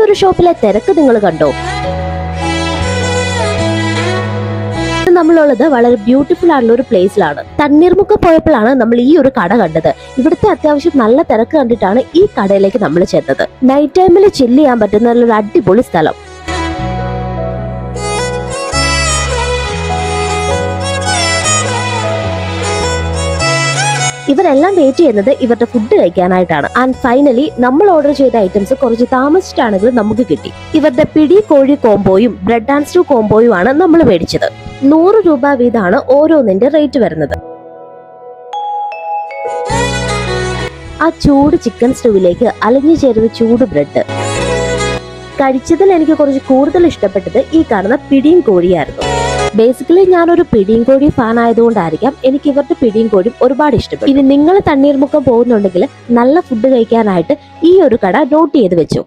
ഒരു ഷോപ്പിലെ തിരക്ക് നിങ്ങൾ കണ്ടോ? നമ്മളുള്ളത് വളരെ ബ്യൂട്ടിഫുൾ ആയിട്ടുള്ള ഒരു പ്ലേസിലാണ്. തണ്ണീർമുക്കം പോയപ്പോഴാണ് നമ്മൾ ഈ ഒരു കട കണ്ടത്. ഇവിടുത്തെ അത്യാവശ്യം നല്ല തിരക്ക് കണ്ടിട്ടാണ് ഈ കടയിലേക്ക് നമ്മൾ ചെന്നത്. നൈറ്റ് ടൈമിൽ ചില്ല് ചെയ്യാൻ പറ്റുന്ന ഒരു അടിപൊളി സ്ഥലം. ഇവരെല്ലാം വെയിറ്റ് ചെയ്യുന്നത് ഇവരുടെ ഫുഡ് കഴിക്കാനായിട്ടാണ്. ആൻഡ് ഫൈനലി നമ്മൾ ഓർഡർ ചെയ്ത ഐറ്റംസ് കുറച്ച് താമസിച്ചിട്ടാണെങ്കിലും നമുക്ക് കിട്ടി. ഇവരുടെ പിടി കോഴി കോംബോയും ബ്രെഡ് ആൻഡ് സ്റ്റൂ കോംബോയും ആണ് നമ്മൾ മേടിച്ചത്. 100 രൂപ വീതമാണ് ഓരോന്നിന്റെ റേറ്റ് വരുന്നത്. ആ ചൂട് ചിക്കൻ സ്റ്റൂവിലേക്ക് അലിഞ്ഞു ചേരുന്ന ചൂട് ബ്രെഡ് കഴിച്ചതിൽ എനിക്ക് കുറച്ച് കൂടുതൽ ഇഷ്ടപ്പെട്ടത് ഈ കാണുന്ന പിടിയും കോഴിയായിരുന്നു. ബേസിക്കലി ഞാനൊരു പിടിയും കോഴി ഫാൻ ആയതുകൊണ്ടായിരിക്കാം എനിക്ക് ഇവരുടെ പിടിയും കോഴിയും ഒരുപാട് ഇഷ്ടപ്പെട്ടു. ഇനി നിങ്ങൾ തണ്ണീർമുക്കം പോകുന്നുണ്ടെങ്കിൽ നല്ല ഫുഡ് കഴിക്കാനായിട്ട് ഈ ഒരു കട നോട്ട് ചെയ്ത് വെച്ചു.